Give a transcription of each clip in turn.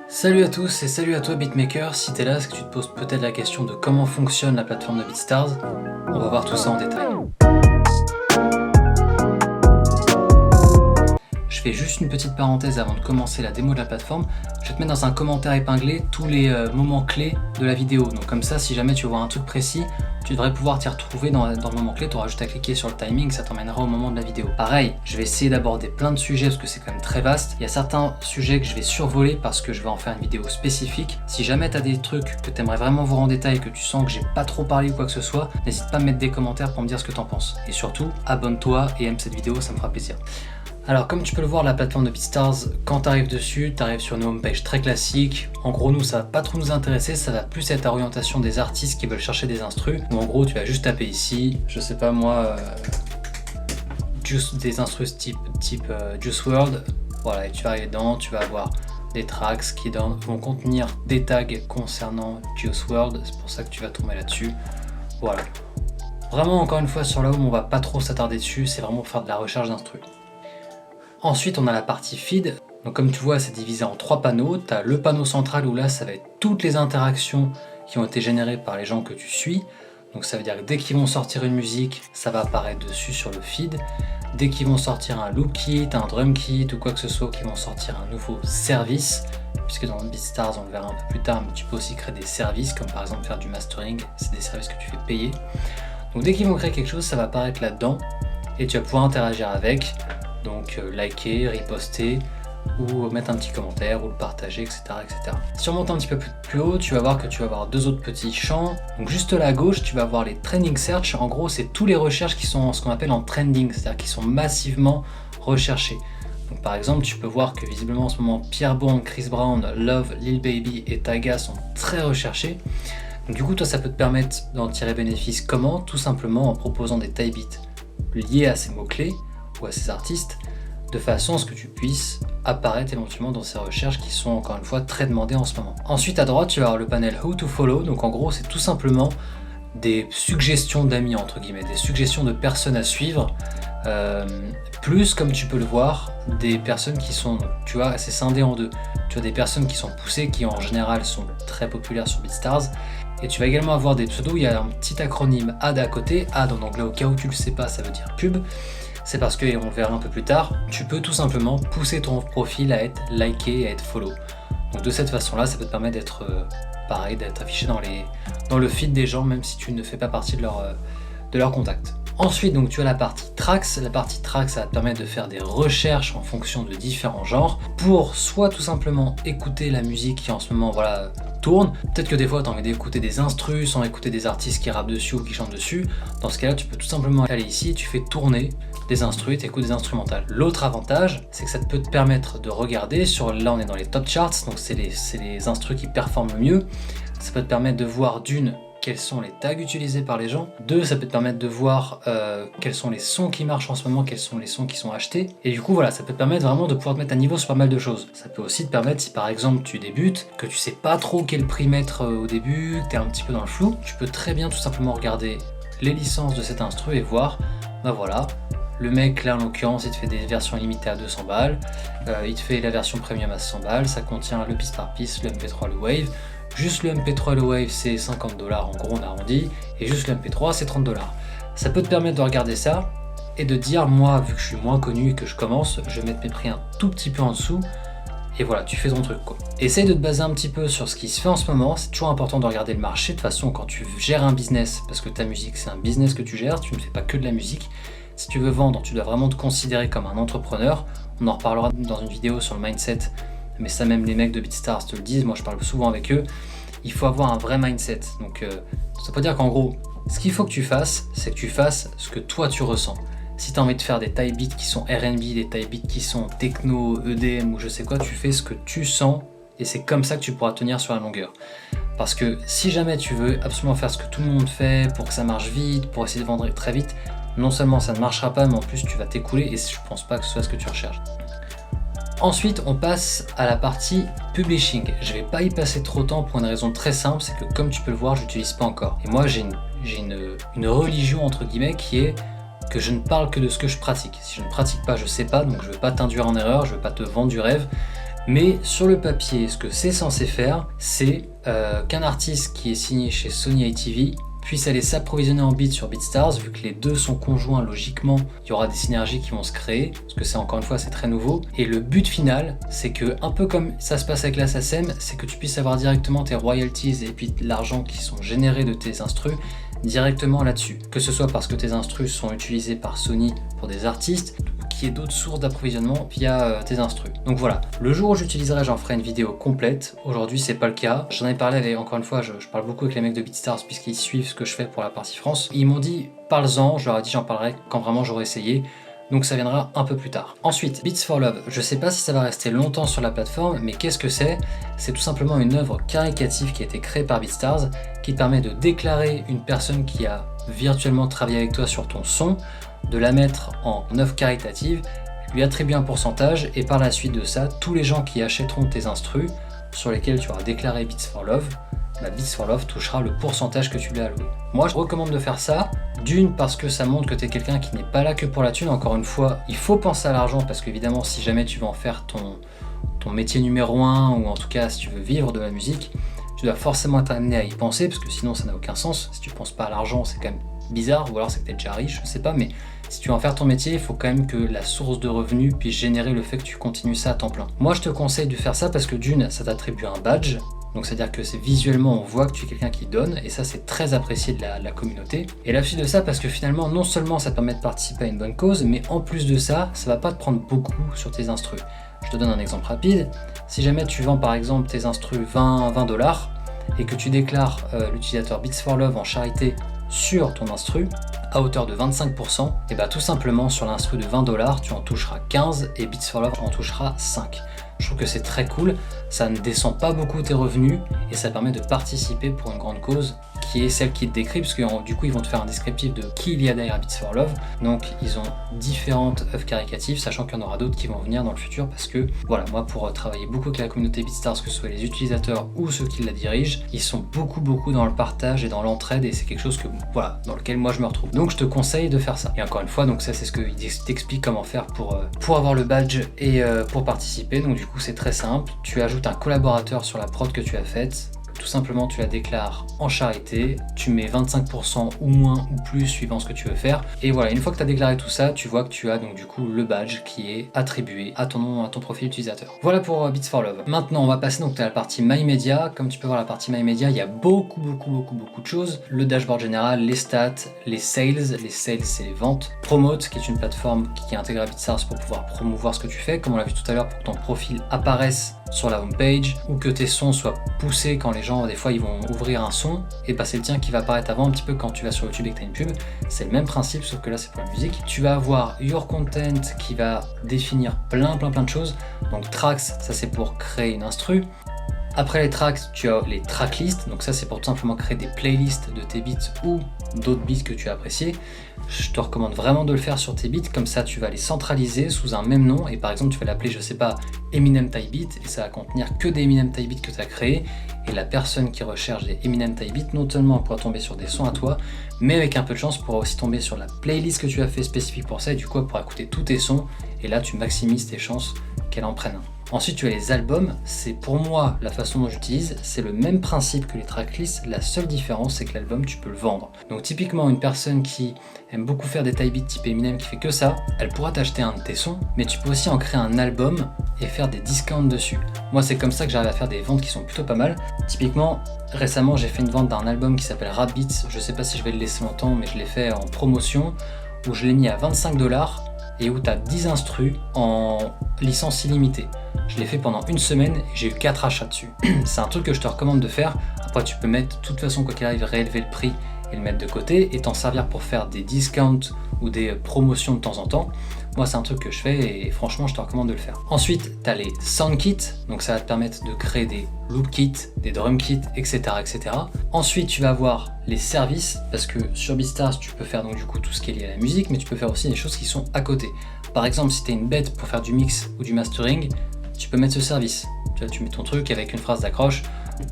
Salut à tous et salut à toi beatmaker, si t'es là, c'est que tu te poses peut-être la question de comment fonctionne la plateforme de BeatStars. On va voir tout ça en détail. Je fais juste une petite parenthèse avant de commencer la démo de la plateforme. Je vais te mettre dans un commentaire épinglé tous les moments clés de la vidéo. Donc comme ça, si jamais tu veux voir un truc précis, tu devrais pouvoir t'y retrouver dans le moment clé. Tu auras juste à cliquer sur le timing, ça t'emmènera au moment de la vidéo. Pareil, je vais essayer d'aborder plein de sujets parce que c'est quand même très vaste. Il y a certains sujets que je vais survoler parce que je vais en faire une vidéo spécifique. Si jamais tu as des trucs que tu aimerais vraiment voir en détail, que tu sens que j'ai pas trop parlé ou quoi que ce soit, n'hésite pas à me mettre des commentaires pour me dire ce que tu en penses. Et surtout, abonne-toi et aime cette vidéo, ça me fera plaisir. Alors comme tu peux le voir, la plateforme de BeatStars, quand tu arrives dessus, tu arrives sur une homepage très classique. En gros, nous, ça va pas trop nous intéresser, ça va plus être à l'orientation des artistes qui veulent chercher des instrus. Ou en gros, tu vas juste taper ici, je sais pas moi, des instrus type Juice WRLD. Voilà, et tu vas arriver dedans, tu vas avoir des tracks qui vont contenir des tags concernant Juice WRLD, c'est pour ça que tu vas tomber là-dessus. Voilà. Vraiment, encore une fois, sur la home, on va pas trop s'attarder dessus, c'est vraiment pour faire de la recherche d'instrus. Ensuite, on a la partie feed. Donc comme tu vois, c'est divisé en 3 panneaux. Tu as le panneau central où là, ça va être toutes les interactions qui ont été générées par les gens que tu suis. Donc ça veut dire que dès qu'ils vont sortir une musique, ça va apparaître dessus sur le feed. Dès qu'ils vont sortir un loop kit, un drum kit ou quoi que ce soit, qu'ils vont sortir un nouveau service, puisque dans BeatStars, on le verra un peu plus tard, mais tu peux aussi créer des services, comme par exemple faire du mastering, c'est des services que tu fais payer. Donc dès qu'ils vont créer quelque chose, ça va apparaître là-dedans et tu vas pouvoir interagir avec. Donc liker, reposter ou mettre un petit commentaire ou le partager, etc., etc. Si on monte un petit peu plus haut, tu vas voir que tu vas avoir 2 autres petits champs. Donc juste là à gauche, tu vas voir les trending search. En gros, c'est tous les recherches qui sont ce qu'on appelle en trending, c'est-à-dire qui sont massivement recherchées. Donc par exemple, tu peux voir que visiblement en ce moment, Pierre Bourne, Chris Brown, Love, Lil Baby et Tyga sont très recherchés. Donc du coup, toi, ça peut te permettre d'en tirer bénéfice. Comment? Tout simplement en proposant des type beats liés à ces mots-clés ou à ces artistes, de façon à ce que tu puisses apparaître éventuellement dans ces recherches qui sont encore une fois très demandées en ce moment. Ensuite à droite, tu vas avoir le panel Who to Follow, donc en gros c'est tout simplement des suggestions d'amis entre guillemets, des suggestions de personnes à suivre, plus comme tu peux le voir, des personnes qui sont, tu vois, c'est scindé en deux. Tu as des personnes qui sont poussées, qui en général sont très populaires sur BeatStars, et tu vas également avoir des pseudos, il y a un petit acronyme AD à côté, AD en anglais au cas où tu le sais pas, ça veut dire pub. C'est parce que, et on le verra un peu plus tard, tu peux tout simplement pousser ton profil à être liké et à être follow. Donc de cette façon-là, ça peut te permettre d'être pareil, d'être affiché dans le feed des gens, même si tu ne fais pas partie de leur contact. Ensuite, donc tu as la partie tracks. La partie tracks, ça va te permettre de faire des recherches en fonction de différents genres pour soit tout simplement écouter la musique qui en ce moment tourne. Peut-être que des fois tu as envie d'écouter des instrus sans écouter des artistes qui rappent dessus ou qui chantent dessus. Dans ce cas-là, tu peux tout simplement aller ici et tu fais tourner des instrus, tu écoutes des instrumentales. L'autre avantage, c'est que ça peut te permettre de regarder là on est dans les top charts, donc c'est les instrus qui performent le mieux. Ça peut te permettre de voir quels sont les tags utilisés par les gens. 2, ça peut te permettre de voir quels sont les sons qui marchent en ce moment, quels sont les sons qui sont achetés. Et du coup, voilà, ça peut te permettre vraiment de pouvoir te mettre à niveau sur pas mal de choses. Ça peut aussi te permettre, si par exemple tu débutes, que tu sais pas trop quel prix mettre au début, que tu es un petit peu dans le flou, tu peux très bien tout simplement regarder les licences de cet instru et voir, voilà, le mec là en l'occurrence il te fait des versions limitées à 200 balles, il te fait la version premium à 100 balles, ça contient le piece par piece, le MP3, le Wave. Juste le MP3 et le Wave c'est 50$, en gros on arrondit, et juste le MP3 c'est 30$. Ça peut te permettre de regarder ça et de dire, moi vu que je suis moins connu et que je commence, je vais mettre mes prix un tout petit peu en dessous, et voilà, tu fais ton truc quoi. Essaye de te baser un petit peu sur ce qui se fait en ce moment, c'est toujours important de regarder le marché. De toute façon, quand tu gères un business, parce que ta musique c'est un business que tu gères, tu ne fais pas que de la musique. Si tu veux vendre, tu dois vraiment te considérer comme un entrepreneur. On en reparlera dans une vidéo sur le mindset, mais ça même les mecs de BeatStars te le disent, moi je parle souvent avec eux. Il faut avoir un vrai mindset. Donc ça veut dire qu'en gros, ce qu'il faut que tu fasses, c'est que tu fasses ce que toi tu ressens. Si tu as envie de faire des type beats qui sont R&B, des type beats qui sont techno, EDM ou je sais quoi, tu fais ce que tu sens et c'est comme ça que tu pourras tenir sur la longueur. Parce que si jamais tu veux absolument faire ce que tout le monde fait pour que ça marche vite, pour essayer de vendre très vite, non seulement ça ne marchera pas, mais en plus tu vas t'écouler et je pense pas que ce soit ce que tu recherches. Ensuite, on passe à la partie publishing. Je vais pas y passer trop de temps pour une raison très simple, c'est que comme tu peux le voir, je l'utilise pas encore. Et moi, j'ai une religion entre guillemets qui est que je ne parle que de ce que je pratique. Si je ne pratique pas, je sais pas, donc je veux pas t'induire en erreur, je veux pas te vendre du rêve. Mais sur le papier, ce que c'est censé faire, c'est qu'un artiste qui est signé chez Sony ATV puisse aller s'approvisionner en beats sur BeatStars, vu que les deux sont conjoints, logiquement, il y aura des synergies qui vont se créer, parce que c'est encore une fois, c'est très nouveau. Et le but final, c'est que, un peu comme ça se passe avec la SACEM, c'est que tu puisses avoir directement tes royalties et puis l'argent qui sont générés de tes instrus directement là-dessus. Que ce soit parce que tes instrus sont utilisés par Sony pour des artistes, qu'il y ait d'autres sources d'approvisionnement via tes instrus. Donc voilà, le jour où j'utiliserai, j'en ferai une vidéo complète. Aujourd'hui, c'est pas le cas. J'en ai parlé avec, encore une fois, je parle beaucoup avec les mecs de BeatStars puisqu'ils suivent ce que je fais pour la partie France. Ils m'ont dit, parle-en, je leur ai dit, j'en parlerai quand vraiment j'aurai essayé. Donc ça viendra un peu plus tard. Ensuite, Beats for Love. Je sais pas si ça va rester longtemps sur la plateforme, mais qu'est-ce que c'est? C'est tout simplement une œuvre caricative qui a été créée par BeatStars, qui te permet de déclarer une personne qui a virtuellement travaillé avec toi sur ton son, de la mettre en œuvre caritative, lui attribuer un pourcentage, et par la suite de ça, tous les gens qui achèteront tes instrus, sur lesquels tu auras déclaré Beats for Love, Beats for Love touchera le pourcentage que tu lui as alloué. Moi, je recommande de faire ça, d'une parce que ça montre que tu es quelqu'un qui n'est pas là que pour la thune. Encore une fois, il faut penser à l'argent parce qu'évidemment, si jamais tu vas en faire ton métier numéro 1, ou en tout cas si tu veux vivre de la musique, tu dois forcément être amené à y penser parce que sinon ça n'a aucun sens. Si tu penses pas à l'argent, c'est quand même bizarre, ou alors c'est que tu es déjà riche, je sais pas, mais si tu veux en faire ton métier, il faut quand même que la source de revenus puisse générer le fait que tu continues ça à temps plein. Moi, je te conseille de faire ça parce que d'une, ça t'attribue un badge. Donc c'est-à-dire que c'est visuellement, on voit que tu es quelqu'un qui donne, et ça c'est très apprécié de la communauté. Et la suite de ça, parce que finalement, non seulement ça te permet de participer à une bonne cause, mais en plus de ça, ça va pas te prendre beaucoup sur tes instrus. Je te donne un exemple rapide. Si jamais tu vends par exemple tes instrus 20 $, et que tu déclares l'utilisateur Beats for Love en charité sur ton instru, à hauteur de 25%, et bah tout simplement sur l'instru de 20 $, tu en toucheras 15 et Beats for Love en touchera 5. Je trouve que c'est très cool, ça ne descend pas beaucoup tes revenus et ça permet de participer pour une grande cause qui est celle qui te décrit, parce que du coup ils vont te faire un descriptif de qui il y a derrière Beats for Love. Donc ils ont différentes œuvres caricatives, sachant qu'il y en aura d'autres qui vont venir dans le futur, parce que voilà, moi pour travailler beaucoup avec la communauté BeatStars, que ce soit les utilisateurs ou ceux qui la dirigent, ils sont beaucoup dans le partage et dans l'entraide, et c'est quelque chose que voilà, dans lequel moi je me retrouve. Donc je te conseille de faire ça. Et encore une fois, donc ça c'est ce qu'il t'explique comment faire pour avoir le badge et pour participer. Donc du coup c'est très simple, tu ajoutes un collaborateur sur la prod que tu as faite. Tout simplement, tu la déclares en charité, tu mets 25% ou moins ou plus suivant ce que tu veux faire. Et voilà, une fois que tu as déclaré tout ça, tu vois que tu as donc du coup le badge qui est attribué à ton nom, à ton profil utilisateur. Voilà pour Beats for Love. Maintenant, on va passer donc à la partie My Media. Comme tu peux voir la partie My Media, il y a beaucoup de choses. Le dashboard général, les stats, les sales c'est les ventes. Promote, qui est une plateforme qui est intégrée à BeatStars pour pouvoir promouvoir ce que tu fais, comme on l'a vu tout à l'heure, pour que ton profil apparaisse sur la homepage, ou que tes sons soient poussés quand les gens, des fois, ils vont ouvrir un son, et bah c'est le tien qui va apparaître avant, un petit peu quand tu vas sur YouTube et que tu as une pub. C'est le même principe, sauf que là c'est pour la musique. Tu vas avoir Your Content qui va définir plein de choses. Donc Tracks, ça c'est pour créer une instru. Après les tracks, tu as les tracklists, donc ça c'est pour tout simplement créer des playlists de tes beats ou d'autres beats que tu as appréciés. Je te recommande vraiment de le faire sur tes beats, comme ça tu vas les centraliser sous un même nom, et par exemple tu vas l'appeler, je sais pas, Eminem Type Beat, et ça va contenir que des Eminem Type Beat que tu as créés, et la personne qui recherche des Eminem Type Beat, non seulement pourra tomber sur des sons à toi, mais avec un peu de chance pourra aussi tomber sur la playlist que tu as fait spécifique pour ça, et du coup elle pourra écouter tous tes sons, et là tu maximises tes chances qu'elle en prenne un. Ensuite, tu as les albums. C'est pour moi la façon dont j'utilise. C'est le même principe que les tracklists. La seule différence, c'est que l'album, tu peux le vendre. Donc typiquement, une personne qui aime beaucoup faire des type beats type Eminem, qui fait que ça, elle pourra t'acheter un de tes sons, mais tu peux aussi en créer un album et faire des discounts dessus. Moi, c'est comme ça que j'arrive à faire des ventes qui sont plutôt pas mal. Typiquement, récemment, j'ai fait une vente d'un album qui s'appelle Rap Beats. Je sais pas si je vais le laisser longtemps, mais je l'ai fait en promotion, où je l'ai mis à 25 $. Et où tu as 10 instrus en licence illimitée. Je l'ai fait pendant une semaine et j'ai eu 4 achats dessus. C'est un truc que je te recommande de faire. Après, tu peux mettre, de toute façon, quoi qu'il arrive, réélever le prix et le mettre de côté et t'en servir pour faire des discounts ou des promotions de temps en temps. Moi, c'est un truc que je fais et franchement, je te recommande de le faire. Ensuite, tu as les sound kits, donc ça va te permettre de créer des loop kits, des drum kits, etc., etc. Ensuite, tu vas avoir les services, parce que sur BeatStars, tu peux faire donc du coup tout ce qui est lié à la musique, mais tu peux faire aussi des choses qui sont à côté. Par exemple, si tu es une bête pour faire du mix ou du mastering, tu peux mettre ce service. Tu mets ton truc avec une phrase d'accroche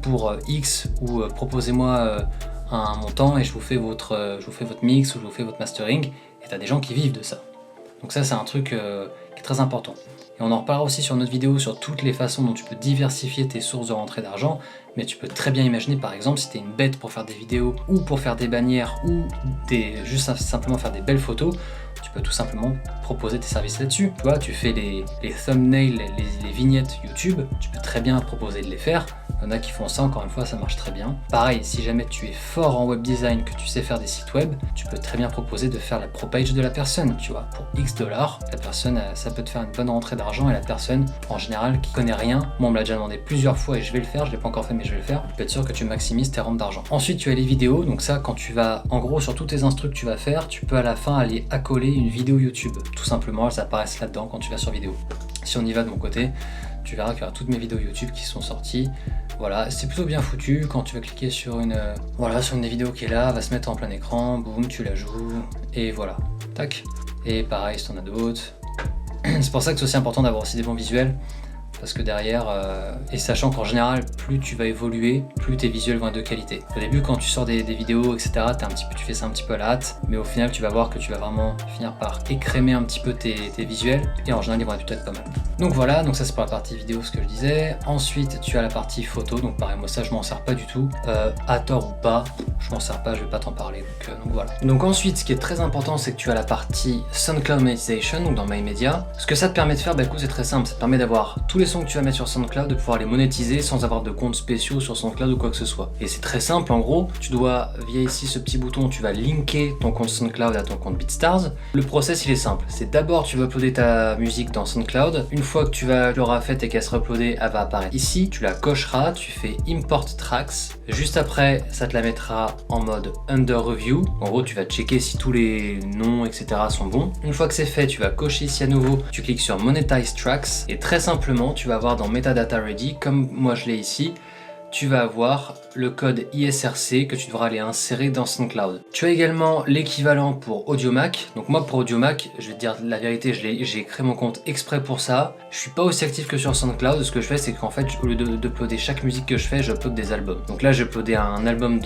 pour X, ou proposez-moi un montant et je vous fais votre mix ou je vous fais votre mastering, et tu as des gens qui vivent de ça. Donc ça, c'est un truc qui est très important. Et on en reparlera aussi sur notre vidéo sur toutes les façons dont tu peux diversifier tes sources de rentrée d'argent, mais tu peux très bien imaginer par exemple si tu es une bête pour faire des vidéos ou pour faire des bannières ou juste simplement faire des belles photos, tu peux tout simplement proposer tes services là-dessus. Tu vois, tu fais les thumbnails, les vignettes YouTube, tu peux très bien proposer de les faire. Il y en a qui font ça, encore une fois, ça marche très bien. Pareil, si jamais tu es fort en web design, que tu sais faire des sites web, tu peux très bien proposer de faire la pro page de la personne, tu vois. Pour X dollars, la personne, ça peut te faire une bonne rentrée d'argent et la personne, en général, qui connaît rien, moi on me l'a déjà demandé plusieurs fois et je vais le faire, je l'ai pas encore fait mais je vais le faire, tu peux être sûr que tu maximises tes rentes d'argent. Ensuite, tu as les vidéos, donc ça, quand tu vas, en gros, sur tous tes instructs que tu vas faire, tu peux à la fin aller accoler une vidéo YouTube. Tout simplement, elles apparaissent là-dedans quand tu vas sur vidéo. Si on y va de mon côté, tu verras qu'il y aura toutes mes vidéos YouTube qui sont sorties. Voilà, c'est plutôt bien foutu. Quand tu vas cliquer sur une des vidéos qui est là, elle va se mettre en plein écran, boum, tu la joues, et voilà, tac. Et pareil, si t'en as d'autres. C'est pour ça que c'est aussi important d'avoir aussi des bons visuels, parce que derrière, et sachant qu'en général, plus tu vas évoluer, plus tes visuels vont être de qualité. Au début, quand tu sors des vidéos, etc., tu fais ça un petit peu à la hâte, mais au final, tu vas voir que tu vas vraiment finir par écrémer un petit peu tes visuels, et en général, ils vont être pas mal. Donc voilà, donc ça c'est pour la partie vidéo, ce que je disais. Ensuite, tu as la partie photo, donc pareil, moi ça je m'en sers pas du tout, à tort ou pas, je m'en sers pas, je vais pas t'en parler, donc voilà. Donc ensuite, ce qui est très important, c'est que tu as la partie SoundCloud Monetization, donc dans MyMedia. Ce que ça te permet de faire, écoute, c'est très simple, ça te permet d'avoir tous les sons que tu vas mettre sur SoundCloud, de pouvoir les monétiser sans avoir de comptes spéciaux sur SoundCloud ou quoi que ce soit. Et c'est très simple, en gros, tu dois, via ici ce petit bouton, tu vas linker ton compte SoundCloud à ton compte BeatStars. Le process, il est simple, c'est d'abord tu vas uploader ta musique dans SoundCloud. Une fois que tu l'auras faite et qu'elle sera uploadée, elle va apparaître ici, tu la cocheras, tu fais Import Tracks. Juste après, ça te la mettra en mode Under Review. En gros, tu vas checker si tous les noms, etc. sont bons. Une fois que c'est fait, tu vas cocher ici à nouveau, tu cliques sur Monetize Tracks et très simplement, tu vas avoir dans Metadata Ready, comme moi je l'ai ici, tu vas avoir le code ISRC que tu devras aller insérer dans SoundCloud. Tu as également l'équivalent pour Audiomack. Donc moi pour Audiomack, je vais te dire la vérité, j'ai créé mon compte exprès pour ça. Je suis pas aussi actif que sur SoundCloud. Ce que je fais, c'est qu'en fait, au lieu d'uploader chaque musique que je fais, j'upload des albums. Donc là, j'ai uploadé un album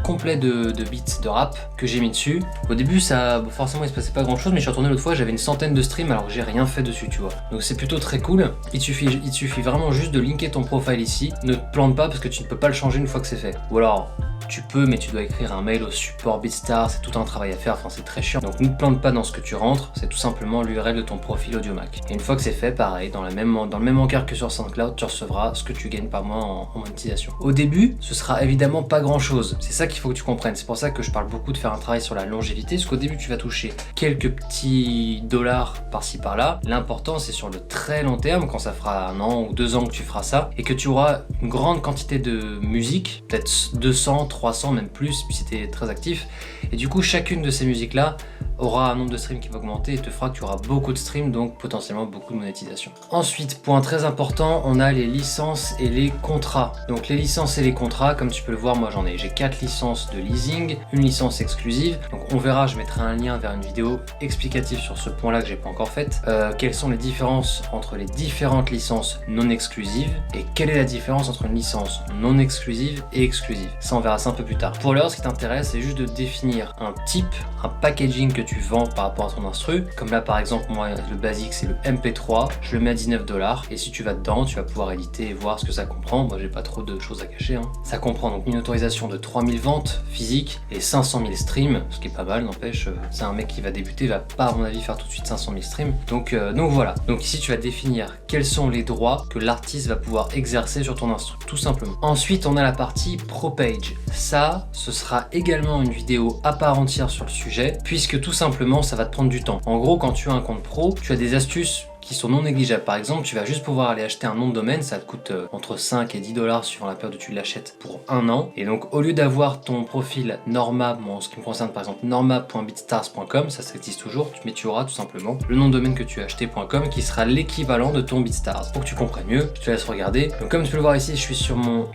complet de beats de rap que j'ai mis dessus. Au début, ça forcément il se passait pas grand chose, mais je suis retourné l'autre fois, j'avais une centaine de streams alors que j'ai rien fait dessus, tu vois. Donc c'est plutôt très cool. Il te suffit vraiment juste de linker ton profile ici. Ne te plante pas parce que tu ne peux pas le changer une fois que c'est fait. Ou alors, tu peux, mais tu dois écrire un mail au support BeatStars, c'est tout un travail à faire, enfin c'est très chiant. Donc ne te plante pas dans ce que tu rentres, c'est tout simplement l'URL de ton profil Audiomack. Et une fois que c'est fait, pareil, dans le même encart que sur SoundCloud, tu recevras ce que tu gagnes par mois en monétisation. Au début, ce sera évidemment pas grand chose, c'est ça qu'il faut que tu comprennes. C'est pour ça que je parle beaucoup de faire un travail sur la longévité, parce qu'au début tu vas toucher quelques petits dollars par-ci par-là. L'important c'est sur le très long terme, quand ça fera 1 an ou 2 ans que tu feras ça, et que tu auras une grande quantité de musique, peut-être 200, 300, même plus, puis c'était très actif. Et du coup, chacune de ces musiques-là aura un nombre de streams qui va augmenter et te fera que tu auras beaucoup de streams, donc potentiellement beaucoup de monétisation. Ensuite, point très important, on a les licences et les contrats. Donc les licences et les contrats, comme tu peux le voir, moi j'ai 4 licences de leasing, une licence exclusive. Donc on verra, je mettrai un lien vers une vidéo explicative sur ce point-là que j'ai pas encore faite. Quelles sont les différences entre les différentes licences non exclusives et quelle est la différence entre une licence non exclusive et exclusive. Ça on verra ça un peu plus tard. Pour l'heure, ce qui t'intéresse, c'est juste de définir un type, un packaging que tu vends par rapport à ton instru. Comme là par exemple, moi le basique c'est le MP3, je le mets à 19$, et si tu vas dedans, tu vas pouvoir éditer et voir ce que ça comprend. Moi j'ai pas trop de choses à cacher, hein. Ça comprend donc une autorisation de 3000 ventes physiques et 500 000 streams, ce qui est pas mal, n'empêche, c'est un mec qui va débuter, il va pas à mon avis faire tout de suite 500 000 streams. Donc voilà, donc ici tu vas définir quels sont les droits que l'artiste va pouvoir exercer sur ton instru, tout simplement. Ensuite on a la partie Pro Page. Ça, ce sera également une vidéo à part entière sur le sujet, puisque tout simplement ça va te prendre du temps. En gros, quand tu as un compte pro, tu as des astuces qui sont non négligeables. Par exemple, tu vas juste pouvoir aller acheter un nom de domaine, ça te coûte entre 5 et 10$ suivant la période où tu l'achètes pour 1 an. Et donc au lieu d'avoir ton profil Norma, en ce qui me concerne par exemple norma.beatstars.com, ça existe toujours, mais tu auras tout simplement le nom de domaine que tu as acheté.com qui sera l'équivalent de ton BeatStars. Pour que tu comprennes mieux, je te laisse regarder. Donc comme tu peux le voir ici, je suis sur mon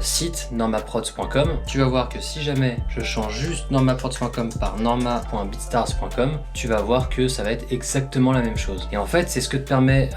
site normaprods.com. Tu vas voir que si jamais je change juste normaprods.com par norma.beatstars.com, tu vas voir que ça va être exactement la même chose. Et en fait, c'est ce que te permet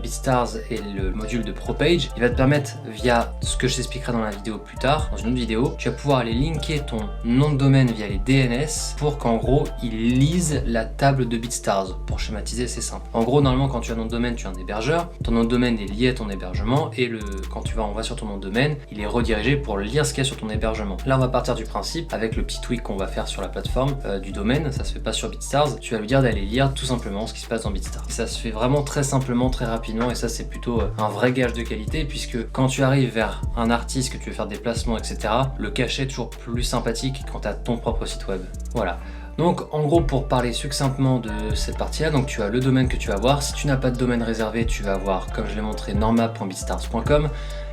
BeatStars et le module de ProPage. Il va te permettre, via ce que je t'expliquerai dans la vidéo plus tard, dans une autre vidéo, tu vas pouvoir aller linker ton nom de domaine via les DNS pour qu'en gros, il lise la table de BeatStars. Pour schématiser, c'est simple. En gros, normalement, quand tu as un nom de domaine, tu as un hébergeur. Ton nom de domaine est lié à ton hébergement et quand on va sur ton nom de domaine, il est redirigé pour lire ce qu'il y a sur ton hébergement. Là, on va partir du principe, avec le petit tweak qu'on va faire sur la plateforme du domaine, ça se fait pas sur BeatStars, tu vas lui dire d'aller lire tout simplement ce qui se passe dans BeatStars. Et ça se fait vraiment très simplement, très rapidement, et ça c'est plutôt un vrai gage de qualité, puisque quand tu arrives vers un artiste, que tu veux faire des placements, etc., le cachet est toujours plus sympathique quand tu as ton propre site web. Voilà. Donc en gros, pour parler succinctement de cette partie là, donc tu as le domaine que tu vas voir. Si tu n'as pas de domaine réservé, tu vas voir, comme je l'ai montré, norma.beatstars.com.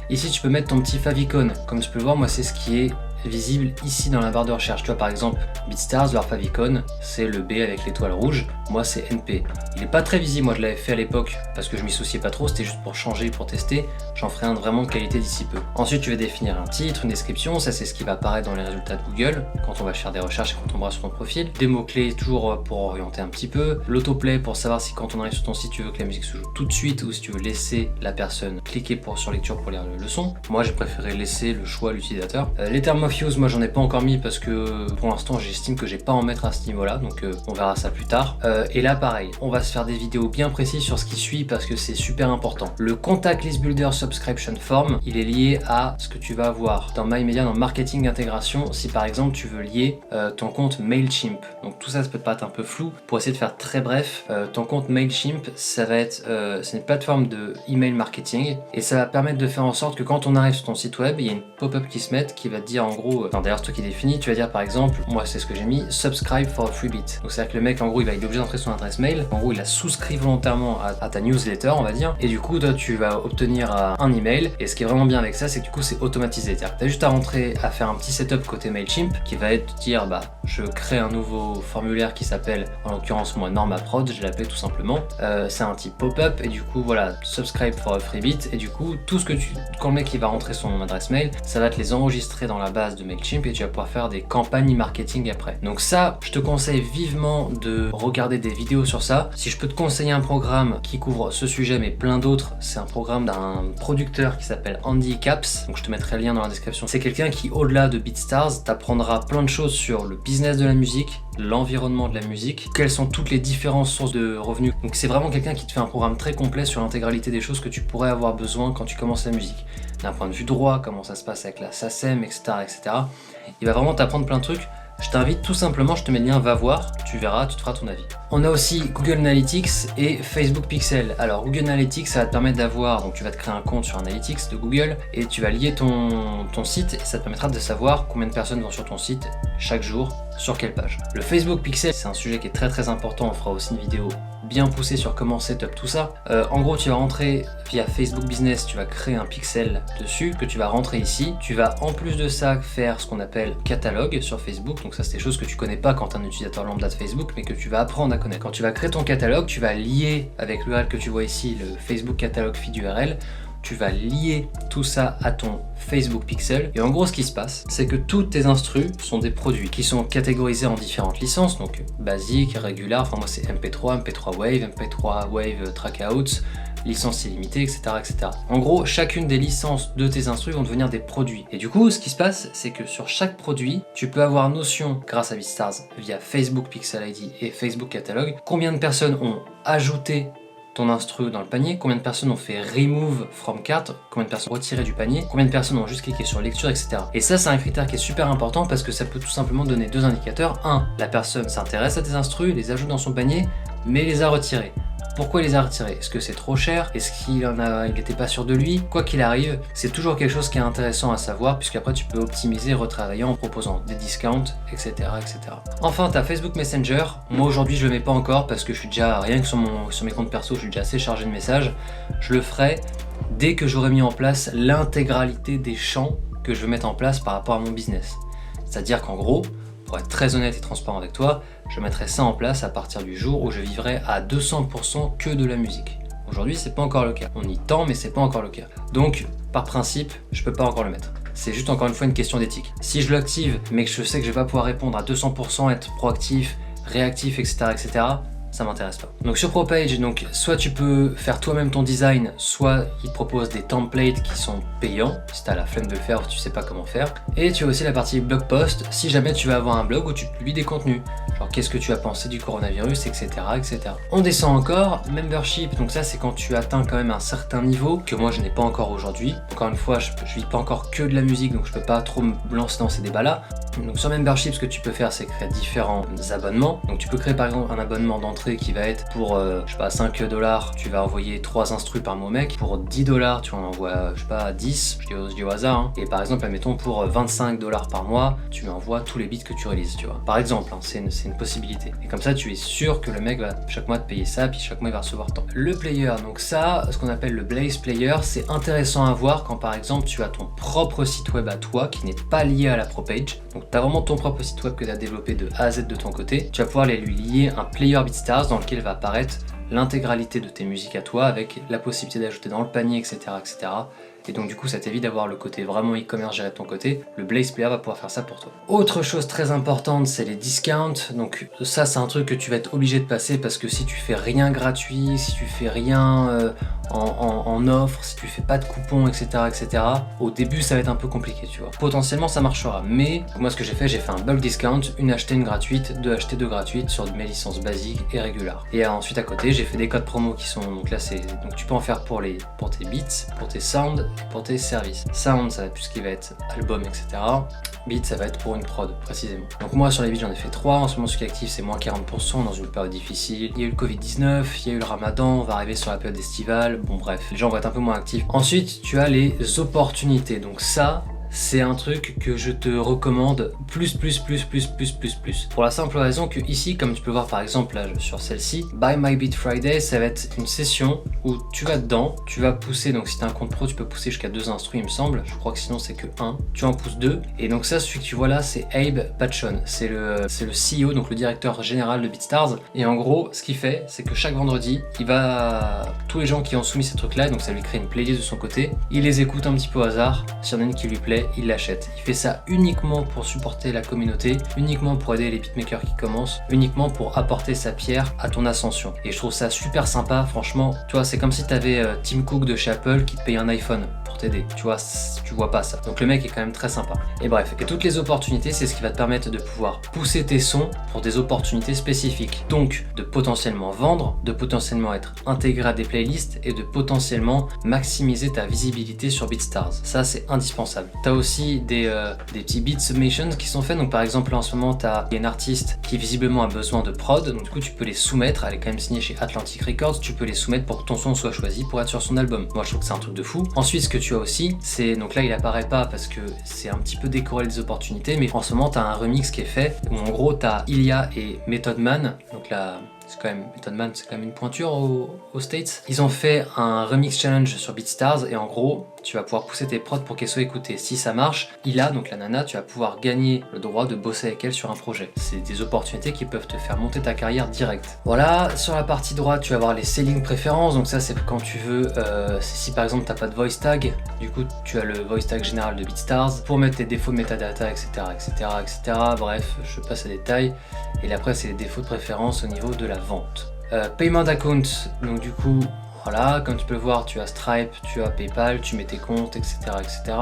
Ici tu peux mettre ton petit favicon. Comme tu peux le voir, moi c'est ce qui est visible ici dans la barre de recherche. Tu vois, par exemple, BeatStars, leur favicon, c'est le B avec l'étoile rouge. Moi, c'est NP. Il est pas très visible. Moi, je l'avais fait à l'époque parce que je m'y souciais pas trop. C'était juste pour changer, pour tester. J'en ferai un de vraiment de qualité d'ici peu. Ensuite, tu vas définir un titre, une description. Ça, c'est ce qui va apparaître dans les résultats de Google quand on va faire des recherches et quand on tombera sur ton profil. Des mots-clés, toujours pour orienter un petit peu. L'autoplay pour savoir si quand on arrive sur ton site, tu veux que la musique se joue tout de suite ou si tu veux laisser la personne cliquer sur lecture pour lire le son. Moi, j'ai préféré laisser le choix à l'utilisateur. Les termes of use, moi, j'en ai pas encore mis parce que pour l'instant, j'estime que j'ai pas à en mettre à ce niveau-là. Donc, on verra ça plus tard. Et là, pareil, on va se faire des vidéos bien précises sur ce qui suit parce que c'est super important. Le Contact List Builder Subscription Form, il est lié à ce que tu vas avoir dans MyMedia, dans Marketing Intégration, si par exemple tu veux lier ton compte Mailchimp. Donc tout ça, ça peut te paraître un peu flou. Pour essayer de faire très bref, ton compte Mailchimp, ça va être c'est une plateforme de email marketing et ça va permettre de faire en sorte que quand on arrive sur ton site web, il y a une pop-up qui se met qui va te dire en gros, d'ailleurs c'est toi qui définis, tu vas dire par exemple, moi c'est ce que j'ai mis, subscribe for a freebie. Donc c'est-à-dire que le mec en gros il est obligé d'entrer son adresse mail, en gros il a souscrit volontairement à ta newsletter on va dire, et du coup toi tu vas obtenir un email, et ce qui est vraiment bien avec ça c'est que du coup c'est automatisé, c'est-à-dire que tu as juste à rentrer, à faire un petit setup côté Mailchimp qui va être de dire bah je crée un nouveau formulaire qui s'appelle en l'occurrence moi NormaProd, je l'appelle tout simplement, c'est un type pop-up et du coup voilà subscribe for a freebie, et du coup tout ce que quand le mec il va rentrer son adresse mail, ça va te les enregistrer dans la base de Mailchimp et tu vas pouvoir faire des campagnes marketing après. Donc ça, je te conseille vivement de regarder des vidéos sur ça. Si je peux te conseiller un programme qui couvre ce sujet mais plein d'autres, c'est un programme d'un producteur qui s'appelle Andy Caps, donc je te mettrai le lien dans la description. C'est quelqu'un qui au-delà de BeatStars t'apprendra plein de choses sur le business de la musique, l'environnement de la musique, quelles sont toutes les différentes sources de revenus. Donc c'est vraiment quelqu'un qui te fait un programme très complet sur l'intégralité des choses que tu pourrais avoir besoin quand tu commences la musique. D'un point de vue droit, comment ça se passe avec la SACEM, etc., etc. Il va vraiment t'apprendre plein de trucs. Je t'invite tout simplement, je te mets le lien, va voir, tu verras, tu te feras ton avis. On a aussi Google Analytics et Facebook Pixel. Alors Google Analytics, ça va te permettre d'avoir, donc tu vas te créer un compte sur Analytics de Google et tu vas lier ton site et ça te permettra de savoir combien de personnes vont sur ton site chaque jour, sur quelle page. Le Facebook Pixel, c'est un sujet qui est très très important, on fera aussi une vidéo bien poussée sur comment setup tout ça. En gros, tu vas rentrer via Facebook Business, tu vas créer un pixel dessus que tu vas rentrer ici. Tu vas en plus de ça faire ce qu'on appelle catalogue sur Facebook. Donc ça, c'est des choses que tu connais pas quand tu es un utilisateur lambda de Facebook, mais que tu vas apprendre à connaître. Quand tu vas créer ton catalogue, tu vas lier avec l'URL que tu vois ici, le Facebook catalogue feed URL. Tu vas lier tout ça à ton Facebook Pixel et en gros ce qui se passe c'est que tous tes instrus sont des produits qui sont catégorisés en différentes licences, donc basique, régulière, enfin moi c'est MP3, MP3 Wave, MP3 Wave Trackouts, licence illimitée, etc., etc. En gros, chacune des licences de tes instrus vont devenir des produits. Et du coup, ce qui se passe, c'est que sur chaque produit, tu peux avoir notion, grâce à BeatStars, via Facebook Pixel ID et Facebook Catalogue, combien de personnes ont ajouté ton instru dans le panier, combien de personnes ont fait remove from cart, combien de personnes ont retiré du panier, combien de personnes ont juste cliqué sur lecture, etc. Et ça, c'est un critère qui est super important parce que ça peut tout simplement donner deux indicateurs. Un, la personne s'intéresse à tes instrus, les ajoute dans son panier, mais les a retirés. Pourquoi il les a retirés? Est-ce que c'est trop cher? Est-ce qu'il n'était pas sûr de lui? Quoi qu'il arrive, c'est toujours quelque chose qui est intéressant à savoir puisqu'après tu peux optimiser, retravailler en proposant des discounts, etc., etc. Enfin, tu as Facebook Messenger. Moi aujourd'hui je le mets pas encore parce que je suis déjà, rien que sur mes comptes perso, je suis déjà assez chargé de messages. Je le ferai dès que j'aurai mis en place l'intégralité des champs que je veux mettre en place par rapport à mon business. C'est-à-dire qu'en gros, pour être très honnête et transparent avec toi, je mettrai ça en place à partir du jour où je vivrai à 200% que de la musique. Aujourd'hui, c'est pas encore le cas. On y tend, mais c'est pas encore le cas. Donc, par principe, je peux pas encore le mettre. C'est juste encore une fois une question d'éthique. Si je l'active, mais que je sais que je vais pas pouvoir répondre à 200%, être proactif, réactif, etc., etc., ça m'intéresse pas. Donc sur ProPage, donc soit tu peux faire toi-même ton design, soit ils proposent des templates qui sont payants, si tu as la flemme de le faire ou tu sais pas comment faire. Et tu as aussi la partie blog post, si jamais tu vas avoir un blog où tu publies des contenus, genre qu'est-ce que tu as pensé du coronavirus, etc. etc. On descend encore, membership, donc ça c'est quand tu atteins quand même un certain niveau, que moi je n'ai pas encore aujourd'hui. Encore une fois, je vis pas encore que de la musique, donc je peux pas trop me lancer dans ces débats-là. Donc sur membership, ce que tu peux faire, c'est créer différents abonnements. Donc tu peux créer par exemple un abonnement d'entrée qui va être pour, je sais pas, 5 $, tu vas envoyer 3 instrus par mois mec. Pour 10 $, tu en envoies, je sais pas, 10, je dis au hasard. Hein. Et par exemple, admettons pour 25 $ par mois, tu lui envoies tous les beats que tu réalises, tu vois. Par exemple, hein, c'est une possibilité. Et comme ça, tu es sûr que le mec va chaque mois te payer ça, puis chaque mois il va recevoir tant. Le player, donc ça, ce qu'on appelle le Blaze Player, c'est intéressant à voir quand par exemple tu as ton propre site web à toi qui n'est pas lié à la ProPage. Donc tu as vraiment ton propre site web que tu as développé de A à Z de ton côté. Tu vas pouvoir lui lier un player BeatStars dans lequel va apparaître l'intégralité de tes musiques à toi avec la possibilité d'ajouter dans le panier, etc. etc. Et donc du coup ça t'évite d'avoir le côté vraiment e-commerce géré de ton côté. Le Blaze Player va pouvoir faire ça pour toi. Autre chose très importante, c'est les discounts. Donc ça c'est un truc que tu vas être obligé de passer parce que si tu fais rien gratuit, si tu fais rien en offre, si tu fais pas de coupons, etc., etc., au début ça va être un peu compliqué, tu vois. Potentiellement ça marchera, mais moi ce que j'ai fait un bulk discount, une achetée, une gratuite, deux achetées, deux gratuites sur mes licences basiques et régulières. Et ensuite à côté j'ai fait des codes promo qui sont, donc là c'est, donc tu peux en faire pour tes beats, pour tes sounds, pour tes services. Sound ça va être plus ce qui va être album, etc. Beat ça va être pour une prod précisément. Donc moi sur les beats j'en ai fait 3, en ce moment ce qui est actif c'est moins 40% dans une période difficile. Il y a eu le Covid-19, il y a eu le Ramadan, on va arriver sur la période estivale, bon bref, les gens vont être un peu moins actifs. Ensuite tu as les opportunités, donc ça c'est un truc que je te recommande plus. Pour la simple raison que ici, comme tu peux voir par exemple là, sur celle-ci, Buy My Beat Friday, ça va être une session où tu vas dedans, tu vas pousser, donc si tu as un compte pro, tu peux pousser jusqu'à 2 instrus il me semble, je crois que sinon c'est que 1, tu en pousses 2, et donc ça, celui que tu vois là, c'est Abe Patchon, c'est le CEO, donc le directeur général de BeatStars, et en gros, ce qu'il fait, c'est que chaque vendredi, il va, tous les gens qui ont soumis ces trucs-là, donc ça lui crée une playlist de son côté, il les écoute un petit peu au hasard, s'il y en a une qui lui plaît, il l'achète. Il fait ça uniquement pour supporter la communauté, uniquement pour aider les beatmakers qui commencent, uniquement pour apporter sa pierre à ton ascension. Et je trouve ça super sympa, franchement. Tu vois, c'est comme si tu avais Tim Cook de chez Apple qui te paye un iPhone pour t'aider. Tu vois, tu vois pas ça. Donc le mec est quand même très sympa. Et bref, et toutes les opportunités, c'est ce qui va te permettre de pouvoir pousser tes sons pour des opportunités spécifiques. Donc de potentiellement vendre, de potentiellement être intégré à des playlists et de potentiellement maximiser ta visibilité sur BeatStars. Ça, c'est indispensable. T'as aussi des petits beat submissions qui sont faits, donc par exemple là, en ce moment t'as une artiste qui visiblement a besoin de prod, donc du coup tu peux les soumettre, elle est quand même signée chez Atlantic Records, tu peux les soumettre pour que ton son soit choisi pour être sur son album. Moi je trouve que c'est un truc de fou. Ensuite ce que tu as aussi, c'est, donc là il apparaît pas parce que c'est un petit peu décoré des opportunités, mais en ce moment t'as un remix qui est fait, où en gros t'as Ilia et Method Man, donc là c'est quand même, Method Man c'est quand même une pointure aux States. Ils ont fait un remix challenge sur BeatStars et en gros tu vas pouvoir pousser tes prods pour qu'elles soient écoutées. Si ça marche, donc la nana, tu vas pouvoir gagner le droit de bosser avec elle sur un projet. C'est des opportunités qui peuvent te faire monter ta carrière direct. Voilà, sur la partie droite, tu vas avoir les selling préférences. Donc ça, c'est quand tu veux, si par exemple, tu n'as pas de voice tag, du coup, tu as le voice tag général de BeatStars pour mettre tes défauts de metadata, etc., etc., etc. Bref, je passe à détail. Et là, après, c'est les défauts de préférence au niveau de la vente. Payment account, donc du coup, voilà, comme tu peux le voir, tu as Stripe, tu as PayPal, tu mets tes comptes, etc., etc.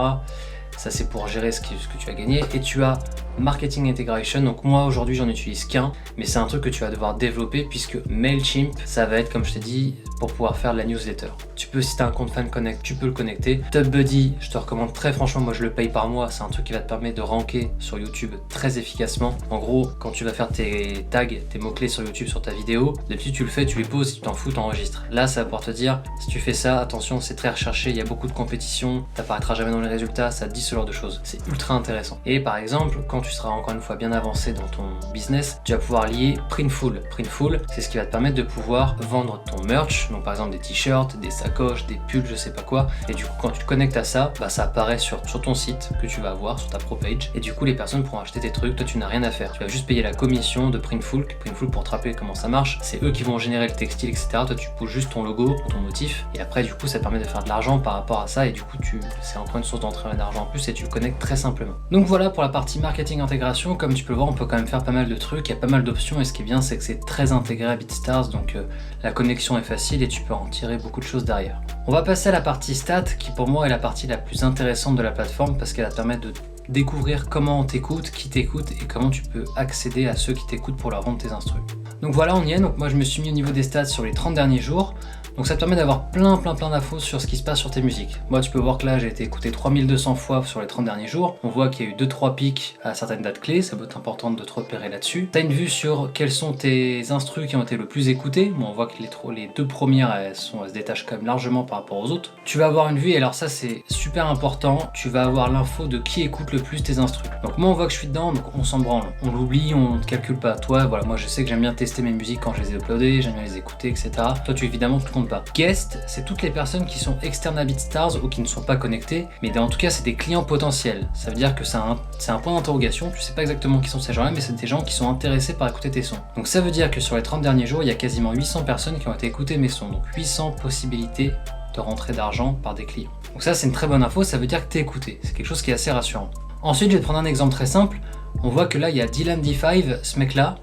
Ça, c'est pour gérer ce que tu as gagné. Et tu as Marketing Integration. Donc moi, aujourd'hui, j'en utilise qu'un, mais c'est un truc que tu vas devoir développer puisque Mailchimp, ça va être, comme je t'ai dit, pour pouvoir faire de la newsletter. Tu peux, si tu as un compte FanConnect, tu peux le connecter. TubBuddy, je te recommande très franchement, moi je le paye par mois. C'est un truc qui va te permettre de ranker sur YouTube très efficacement. En gros, quand tu vas faire tes tags, tes mots-clés sur YouTube sur ta vidéo, d'habitude tu le fais, tu les poses, si tu t'en fous, tu enregistres. Là, ça va pouvoir te dire, si tu fais ça, attention, c'est très recherché, il y a beaucoup de compétition, t'apparaîtras jamais dans les résultats, ça te dit ce genre de choses. C'est ultra intéressant. Et par exemple, quand tu seras encore une fois bien avancé dans ton business, tu vas pouvoir lier Printful. Printful, c'est ce qui va te permettre de pouvoir vendre ton merch, donc par exemple des t-shirts, des sacoches, des pulls, je sais pas quoi. Et du coup, quand tu te connectes à ça, bah, ça apparaît sur ton site que tu vas avoir, sur ta ProPage. Et du coup, les personnes pourront acheter tes trucs, toi tu n'as rien à faire. Tu vas juste payer la commission de Printful. Printful, pour te rappeler comment ça marche, c'est eux qui vont générer le textile, etc. Toi tu poses juste ton logo, ton motif. Et après, du coup, ça te permet de faire de l'argent par rapport à ça. Et du coup, c'est encore une source d'entrée d'argent en plus. plus et tu le connectes très simplement. Donc voilà pour la partie marketing intégration. Comme tu peux le voir, on peut quand même faire pas mal de trucs, il y a pas mal d'options et ce qui est bien c'est que c'est très intégré à BeatStars, donc la connexion est facile et tu peux en tirer beaucoup de choses derrière. On va passer à la partie stats qui pour moi est la partie la plus intéressante de la plateforme parce qu'elle va te permettre de découvrir comment on t'écoute, qui t'écoute et comment tu peux accéder à ceux qui t'écoutent pour leur vendre tes instrus. Donc voilà, on y est. Donc moi je me suis mis au niveau des stats sur les 30 derniers jours. Donc ça te permet d'avoir plein d'infos sur ce qui se passe sur tes musiques. Moi tu peux voir que là j'ai été écouté 3200 fois sur les 30 derniers jours. On voit qu'il y a eu 2-3 pics à certaines dates clés, ça peut être important de te repérer là-dessus. T'as une vue sur quels sont tes instrus qui ont été le plus écoutés. Bon, on voit que les deux premières elles se détachent quand même largement par rapport aux autres. Tu vas avoir une vue, et alors ça c'est super important, tu vas avoir l'info de qui écoute le plus tes instrus. Donc moi on voit que je suis dedans, donc on s'en branle. On l'oublie, on ne calcule pas. Toi voilà, moi je sais que j'aime bien tester mes musiques quand je les ai uploadées, j'aime bien les écouter, etc. Toi tu évidemment tu comptes pas. Guest, c'est toutes les personnes qui sont externes à BeatStars ou qui ne sont pas connectées, mais en tout cas c'est des clients potentiels. Ça veut dire que c'est un point d'interrogation, tu sais pas exactement qui sont ces gens-là, mais c'est des gens qui sont intéressés par écouter tes sons. Donc ça veut dire que sur les 30 derniers jours, il y a quasiment 800 personnes qui ont été écouter mes sons, donc 800 possibilités de rentrée d'argent par des clients. Donc ça c'est une très bonne info, ça veut dire que t'es écouté, c'est quelque chose qui est assez rassurant. Ensuite je vais te prendre un exemple très simple, on voit que là il y a Dylan D5, ce mec là,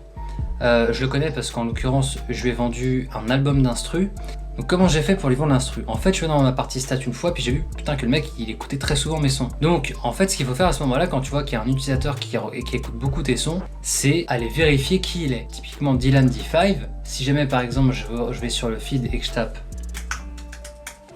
je le connais parce qu'en l'occurrence je lui ai vendu un album d'instru. Donc comment j'ai fait pour lui vendre l'instru? En fait je suis dans ma partie stat une fois puis j'ai vu putain que le mec il écoutait très souvent mes sons. Donc en fait ce qu'il faut faire à ce moment là quand tu vois qu'il y a un utilisateur qui écoute beaucoup tes sons, c'est aller vérifier qui il est. Typiquement Dylan D5, si jamais par exemple je vais sur le feed et que je tape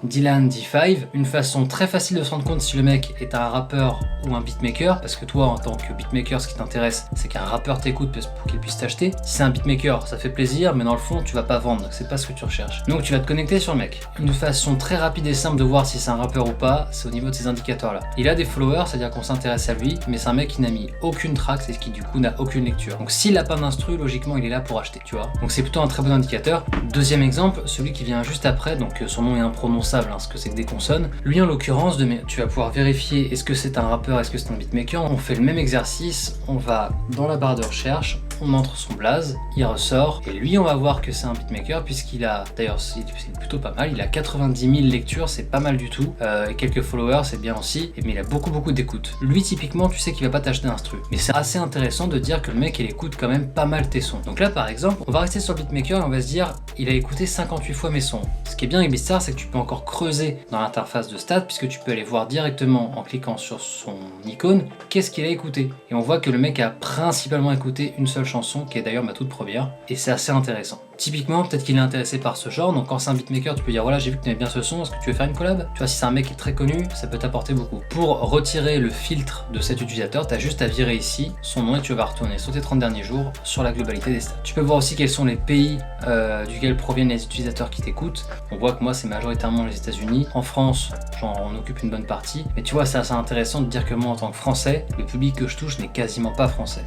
Dylan D5, une façon très facile de se rendre compte si le mec est un rappeur ou un beatmaker, parce que toi en tant que beatmaker ce qui t'intéresse c'est qu'un rappeur t'écoute pour qu'il puisse t'acheter. Si c'est un beatmaker ça fait plaisir mais dans le fond tu vas pas vendre, c'est pas ce que tu recherches. Donc tu vas te connecter sur le mec. Une façon très rapide et simple de voir si c'est un rappeur ou pas, c'est au niveau de ces indicateurs là. Il a des followers, c'est à dire qu'on s'intéresse à lui, mais c'est un mec qui n'a mis aucune track, c'est ce qui du coup n'a aucune lecture. Donc s'il a pas d'instru, logiquement il est là pour acheter, tu vois. Donc c'est plutôt un très bon indicateur. Deuxième exemple, celui qui vient juste après, donc son nom est imprononçable, ce que c'est que des consonnes. Lui en l'occurrence, tu vas pouvoir vérifier est-ce que c'est un rappeur, est-ce que c'est un beatmaker. On fait le même exercice, on va dans la barre de recherche, on entre son blaze, il ressort, et lui on va voir que c'est un beatmaker puisqu'il a, d'ailleurs c'est plutôt pas mal, il a 90 000 lectures, c'est pas mal du tout, et quelques followers c'est bien aussi, mais il a beaucoup d'écoute. Lui typiquement tu sais qu'il va pas t'acheter d'instru, mais c'est assez intéressant de dire que le mec il écoute quand même pas mal tes sons. Donc là par exemple, on va rester sur le beatmaker et on va se dire il a écouté 58 fois mes sons. Ce qui est bien avec BeatStars c'est que tu peux encore creuser dans l'interface de stats puisque tu peux aller voir directement en cliquant sur son icône qu'est-ce qu'il a écouté. Et on voit que le mec a principalement écouté une seule chanson qui est d'ailleurs ma toute première et c'est assez intéressant. Typiquement peut-être qu'il est intéressé par ce genre, donc quand c'est un beatmaker tu peux dire voilà j'ai vu que tu aimais bien ce son, est-ce que tu veux faire une collab? Tu vois, si c'est un mec qui est très connu ça peut t'apporter beaucoup. Pour retirer le filtre de cet utilisateur tu as juste à virer ici son nom et tu vas retourner sur tes 30 derniers jours sur la globalité des stats. Tu peux voir aussi quels sont les pays duquel proviennent les utilisateurs qui t'écoutent. On voit que moi c'est majoritairement les États-Unis. En France j'en occupe une bonne partie, mais tu vois c'est assez intéressant de dire que moi en tant que français le public que je touche n'est quasiment pas français.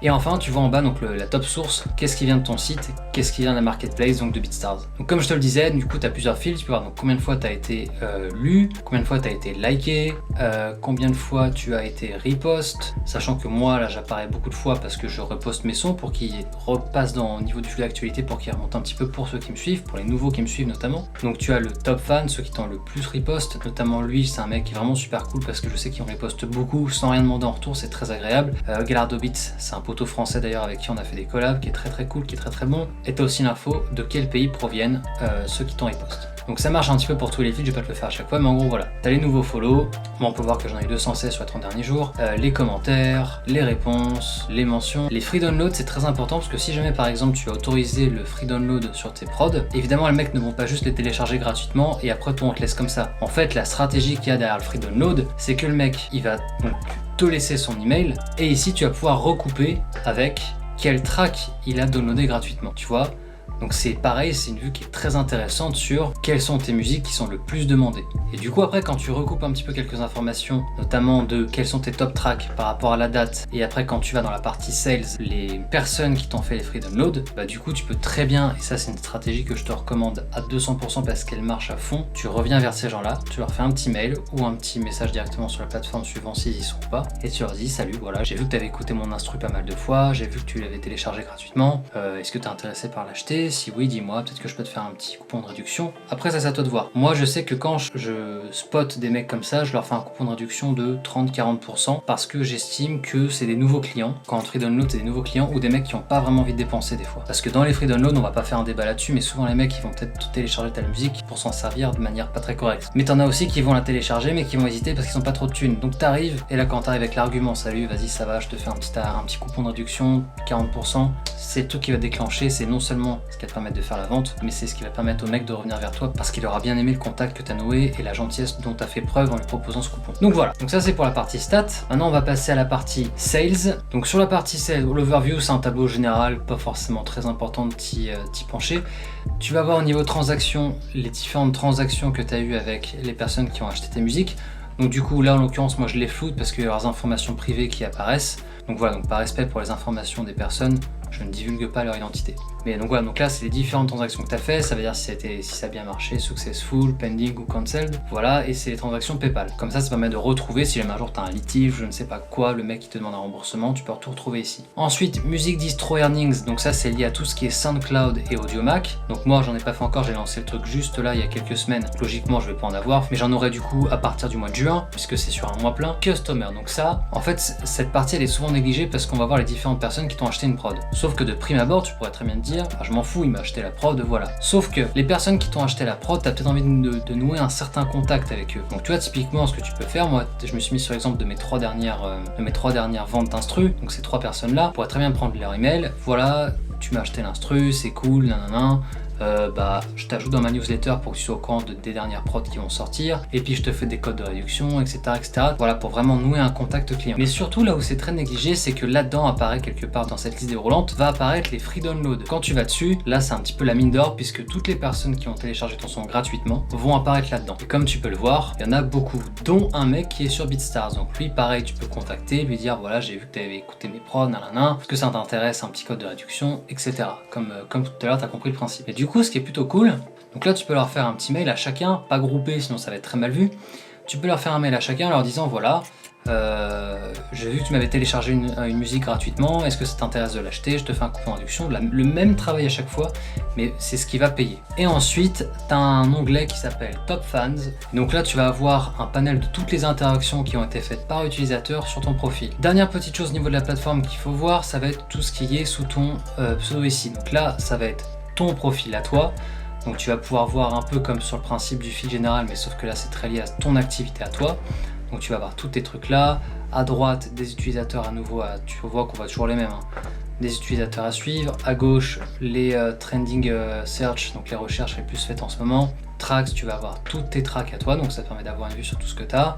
Et enfin, tu vois en bas donc la top source, qu'est-ce qui vient de ton site, qu'est-ce qui vient de la marketplace, donc de BeatStars. Donc comme je te le disais, du coup tu as plusieurs fils, tu peux voir donc combien de fois tu as été lu, combien de fois tu as été liké, combien de fois tu as été repost, sachant que moi là j'apparais beaucoup de fois parce que je reposte mes sons pour qu'ils repassent au niveau du flux d'actualité pour qu'ils remontent un petit peu pour ceux qui me suivent, pour les nouveaux qui me suivent notamment. Donc tu as le top fan, ceux qui t'ont le plus repost, notamment lui c'est un mec qui est vraiment super cool parce que je sais qu'il me reposte beaucoup sans rien demander en retour, c'est très agréable. Galardo Beats, c'est un poteau français d'ailleurs avec qui on a fait des collabs, qui est très cool, qui est très bon. Et t'as aussi l'info de quel pays proviennent ceux qui t'ont repost. Donc ça marche un petit peu pour tous les fils, je vais pas te le faire à chaque fois, mais en gros voilà. T'as les nouveaux follow, moi on peut voir que j'en ai eu 216 sur les 30 derniers jours, les commentaires, les réponses, les mentions. Les free downloads c'est très important parce que si jamais par exemple tu as autorisé le free download sur tes prods, évidemment les mecs ne vont pas juste les télécharger gratuitement et après toi on te laisse comme ça. En fait la stratégie qu'il y a derrière le free download, c'est que le mec il va donc te laisser son email et ici tu vas pouvoir recouper avec quel track il a downloadé gratuitement, tu vois. Donc c'est pareil, c'est une vue qui est très intéressante sur quelles sont tes musiques qui sont le plus demandées. Et du coup après quand tu recoupes un petit peu quelques informations, notamment de quels sont tes top tracks par rapport à la date, et après quand tu vas dans la partie sales, les personnes qui t'ont fait les free downloads, bah du coup tu peux très bien, et ça c'est une stratégie que je te recommande à 200% parce qu'elle marche à fond, tu reviens vers ces gens-là, tu leur fais un petit mail ou un petit message directement sur la plateforme suivant s'ils y sont pas, et tu leur dis salut, voilà, j'ai vu que tu avais écouté mon instru pas mal de fois, j'ai vu que tu l'avais téléchargé gratuitement, est-ce que tu es intéressé par l'acheter? intéressé? Si oui, dis-moi, peut-être que je peux te faire un petit coupon de réduction. Après, ça c'est à toi de voir. Moi, je sais que quand je spot des mecs comme ça, je leur fais un coupon de réduction de 30-40% parce que j'estime que c'est des nouveaux clients. Quand on free download, c'est des nouveaux clients ou des mecs qui n'ont pas vraiment envie de dépenser des fois. Parce que dans les free download, on va pas faire un débat là-dessus, mais souvent les mecs ils vont peut-être télécharger ta musique pour s'en servir de manière pas très correcte. Mais t'en as aussi qui vont la télécharger mais qui vont hésiter parce qu'ils ont pas trop de thunes. Donc t'arrives et là quand t'arrives avec l'argument salut, vas-y ça va, je te fais un petit coupon de réduction, 40%, c'est le truc qui va déclencher, c'est non seulement ce qui va te permettre de faire la vente, mais c'est ce qui va permettre au mec de revenir vers toi parce qu'il aura bien aimé le contact que t'as noué et la gentillesse dont t'as fait preuve en lui proposant ce coupon. Donc voilà, donc ça c'est pour la partie stats. Maintenant on va passer à la partie sales. Donc sur la partie sales, l'overview c'est un tableau général, pas forcément très important de t'y pencher. Tu vas voir au niveau transactions, les différentes transactions que tu as eues avec les personnes qui ont acheté tes musiques. Donc du coup là en l'occurrence moi je les floute parce qu'il y a leurs informations privées qui apparaissent. Donc voilà, donc par respect pour les informations des personnes, je ne divulgue pas leur identité. Mais donc voilà, donc là c'est les différentes transactions que tu as fait, ça veut dire si ça a bien marché, successful, pending ou cancelled, voilà, et c'est les transactions PayPal. Comme ça permet de retrouver, si jamais un jour tu as un litige, je ne sais pas quoi, le mec qui te demande un remboursement, tu peux tout retrouver ici. Ensuite, Music Distro Earnings, donc ça c'est lié à tout ce qui est SoundCloud et Audiomack. Donc moi j'en ai pas fait encore, j'ai lancé le truc juste là il y a quelques semaines, logiquement je vais pas en avoir, mais j'en aurai du coup à partir du mois de juin, puisque c'est sur un mois plein. Customer, donc ça, en fait cette partie elle est souvent négligée parce qu'on va voir les différentes personnes qui t'ont acheté une prod. Sauf que de prime abord, tu pourrais très bien te dire, je m'en fous, il m'a acheté la prod, voilà. Sauf que les personnes qui t'ont acheté la prod, t'as peut-être envie de nouer un certain contact avec eux. Donc tu vois, typiquement, ce que tu peux faire, moi, je me suis mis sur l'exemple de mes trois dernières ventes d'instru, donc ces 3 personnes-là, tu pourrais très bien prendre leur email, voilà, tu m'as acheté l'instru, c'est cool, nanana. Je t'ajoute dans ma newsletter pour que tu sois au courant des dernières prods qui vont sortir, et puis je te fais des codes de réduction, etc., etc. Voilà, pour vraiment nouer un contact client. Mais surtout, là où c'est très négligé, c'est que là-dedans apparaît quelque part dans cette liste déroulante, va apparaître les free downloads. Quand tu vas dessus, là c'est un petit peu la mine d'or, puisque toutes les personnes qui ont téléchargé ton son gratuitement vont apparaître là-dedans. Et comme tu peux le voir, il y en a beaucoup, dont un mec qui est sur BeatStars. Donc lui, pareil, tu peux contacter, lui dire voilà, j'ai vu que tu avais écouté mes prods, nanana, est-ce que ça t'intéresse, un petit code de réduction, etc. Comme tout à l'heure, tu as compris le principe. Et du coup, ce qui est plutôt cool, donc là tu peux leur faire un petit mail à chacun, pas groupé sinon ça va être très mal vu. Tu peux leur faire un mail à chacun en leur disant voilà, j'ai vu que tu m'avais téléchargé une musique gratuitement, est-ce que ça t'intéresse de l'acheter, je te fais un coupon de réduction, le même travail à chaque fois, mais c'est ce qui va payer. Et ensuite, tu as un onglet qui s'appelle Top Fans, donc là tu vas avoir un panel de toutes les interactions qui ont été faites par utilisateur sur ton profil. Dernière petite chose au niveau de la plateforme qu'il faut voir, ça va être tout ce qui est sous ton pseudo ici. Donc là, ça va être ton profil à toi, donc tu vas pouvoir voir un peu comme sur le principe du fil général, mais sauf que là c'est très lié à ton activité à toi. Donc tu vas voir tous tes trucs là, à droite des utilisateurs à nouveau, tu vois qu'on voit toujours les mêmes, hein. Des utilisateurs à suivre, à gauche les trending search, donc les recherches les plus faites en ce moment. Tracks, tu vas avoir toutes tes tracks à toi, donc ça te permet d'avoir une vue sur tout ce que tu as.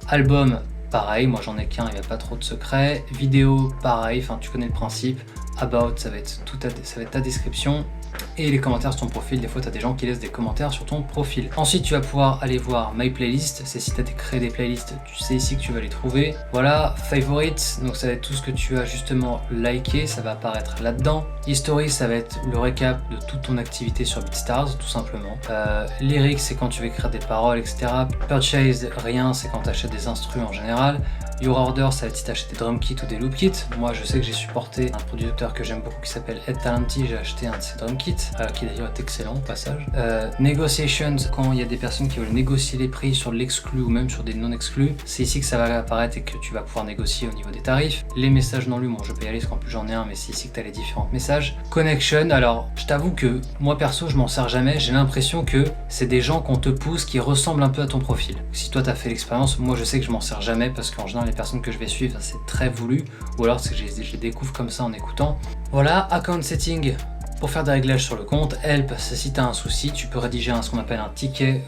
Album, pareil, moi j'en ai qu'un, il n'y a pas trop de secrets. Vidéo, pareil, enfin tu connais le principe. About, ça va être ta description. Et les commentaires sur ton profil, des fois tu as des gens qui laissent des commentaires sur ton profil. Ensuite tu vas pouvoir aller voir My Playlist, c'est si tu as créé des playlists, tu sais ici que tu vas les trouver. Voilà, Favorites, donc ça va être tout ce que tu as justement liké, ça va apparaître là-dedans. History, ça va être le récap de toute ton activité sur BeatStars, tout simplement. Lyrics, c'est quand tu veux écrire des paroles, etc. Purchase, rien, c'est quand tu achètes des instrus en général. Your Order, ça va être si tu achètes des drum kits ou des loop kits. Moi, je sais que j'ai supporté un producteur que j'aime beaucoup qui s'appelle Ed Talenti. J'ai acheté un de ses drum kits, qui d'ailleurs est excellent au passage. Negotiations, quand il y a des personnes qui veulent négocier les prix sur l'exclu ou même sur des non-exclus, c'est ici que ça va apparaître et que tu vas pouvoir négocier au niveau des tarifs. Les messages non lus, bon, je peux y aller parce qu'en plus j'en ai un, mais c'est ici que tu as les différents messages. Connection, alors je t'avoue que moi perso, je m'en sers jamais. J'ai l'impression que c'est des gens qu'on te pousse qui ressemblent un peu à ton profil. Si toi, tu as fait l'expérience, moi je sais que je m'en sers jamais parce qu'en général, les personnes que je vais suivre, c'est très voulu, ou alors c'est que je les découvre comme ça en écoutant. Voilà, account setting pour faire des réglages sur le compte. Help, c'est si tu as un souci, tu peux rédiger ce qu'on appelle un ticket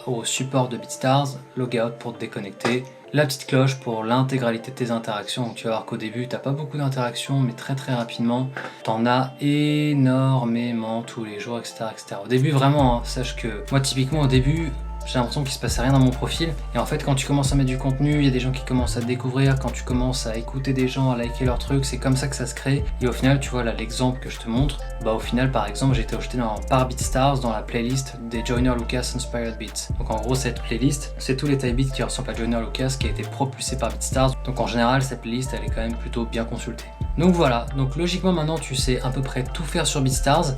au support de BeatStars. Logout pour te déconnecter. La petite cloche pour l'intégralité de tes interactions. Donc tu vas voir qu'au début, tu n'as pas beaucoup d'interactions, mais très très rapidement, tu en as énormément tous les jours, etc. etc. Au début, vraiment, hein, sache que moi, typiquement, au début, j'ai l'impression qu'il se passait rien dans mon profil. Et en fait, quand tu commences à mettre du contenu, il y a des gens qui commencent à te découvrir. Quand tu commences à écouter des gens, à liker leurs trucs, c'est comme ça que ça se crée. Et au final, tu vois là l'exemple que je te montre. Bah au final, par exemple, j'ai été ajouté par BeatStars dans la playlist des Joyner Lucas Inspired Beats. Donc en gros, cette playlist, c'est tous les type beats qui ressemblent à Joyner Lucas qui a été propulsé par BeatStars. Donc en général, cette playlist, elle est quand même plutôt bien consultée. Donc voilà. Donc logiquement, maintenant, tu sais à peu près tout faire sur BeatStars.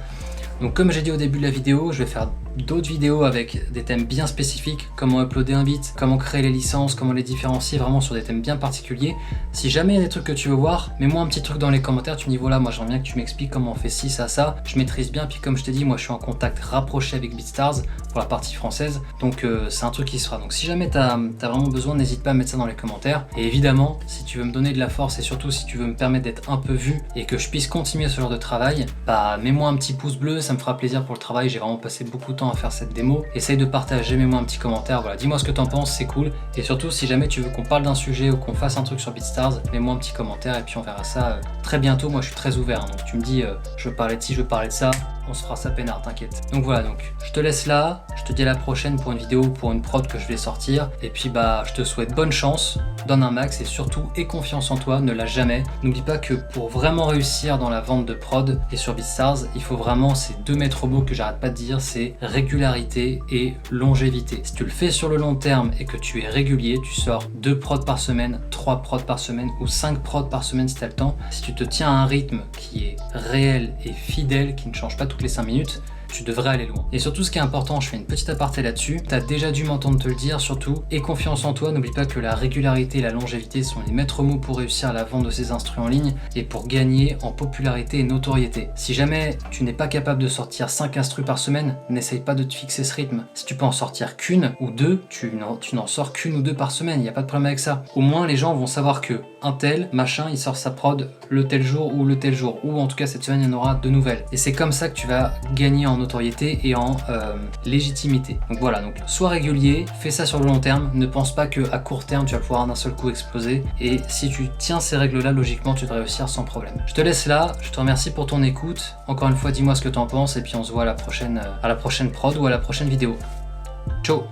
Donc comme j'ai dit au début de la vidéo, je vais faire d'autres vidéos avec des thèmes bien spécifiques, comment uploader un beat, comment créer les licences, comment les différencier, vraiment sur des thèmes bien particuliers. Si jamais il y a des trucs que tu veux voir, mets-moi un petit truc dans les commentaires, tu me dis voilà, moi j'aimerais bien que tu m'expliques comment on fait ci, ça, je maîtrise bien, puis comme je t'ai dit, moi je suis en contact rapproché avec BeatStars pour la partie française, donc c'est un truc qui se fera. Donc si jamais t'as vraiment besoin, n'hésite pas à mettre ça dans les commentaires. Et évidemment, si tu veux me donner de la force et surtout si tu veux me permettre d'être un peu vu et que je puisse continuer ce genre de travail, bah mets-moi un petit pouce bleu, ça me fera plaisir pour le travail, j'ai vraiment passé beaucoup de temps à faire cette démo. Essaye de partager, mets-moi un petit commentaire, voilà, dis-moi ce que t'en penses, c'est cool. Et surtout, si jamais tu veux qu'on parle d'un sujet ou qu'on fasse un truc sur BeatStars, mets-moi un petit commentaire et puis on verra ça très bientôt. Moi, je suis très ouvert, hein, donc tu me dis, je veux parler de ci, je veux parler de ça, on se fera ça peinard, t'inquiète. Donc voilà, donc je te laisse là, je te dis à la prochaine pour une vidéo ou pour une prod que je vais sortir. Et puis bah, je te souhaite bonne chance, donne un max et surtout aie confiance en toi, ne lâche jamais. N'oublie pas que pour vraiment réussir dans la vente de prod et sur BeatStars, il faut vraiment ces deux maîtres mots que j'arrête pas de dire, c'est régularité et longévité. Si tu le fais sur le long terme et que tu es régulier, tu sors 2 prods par semaine, 3 prods par semaine ou 5 prods par semaine si tu as le temps. Si tu te tiens à un rythme qui est réel et fidèle, qui ne change pas toutes les 5 minutes, tu devrais aller loin. Et surtout, ce qui est important, je fais une petite aparté là-dessus, tu as déjà dû m'entendre te le dire, surtout, aie confiance en toi, n'oublie pas que la régularité et la longévité sont les maîtres mots pour réussir la vente de ces instruments en ligne et pour gagner en popularité et notoriété. Si jamais tu n'es pas capable de sortir 5 instrus par semaine, n'essaye pas de te fixer ce rythme. Si tu peux en sortir qu'une ou deux, tu n'en sors qu'une ou deux par semaine, il n'y a pas de problème avec ça. Au moins, les gens vont savoir que un tel, machin, il sort sa prod le tel jour, ou en tout cas cette semaine, il y en aura de nouvelles. Et c'est comme ça que tu vas gagner en notoriété et en légitimité. Donc voilà, donc sois régulier, fais ça sur le long terme, ne pense pas qu'à court terme tu vas pouvoir d'un seul coup exploser, et si tu tiens ces règles là, logiquement tu devrais réussir sans problème. Je te laisse là, je te remercie pour ton écoute, encore une fois dis-moi ce que tu en penses et puis on se voit à la prochaine prod ou à la prochaine vidéo. Ciao.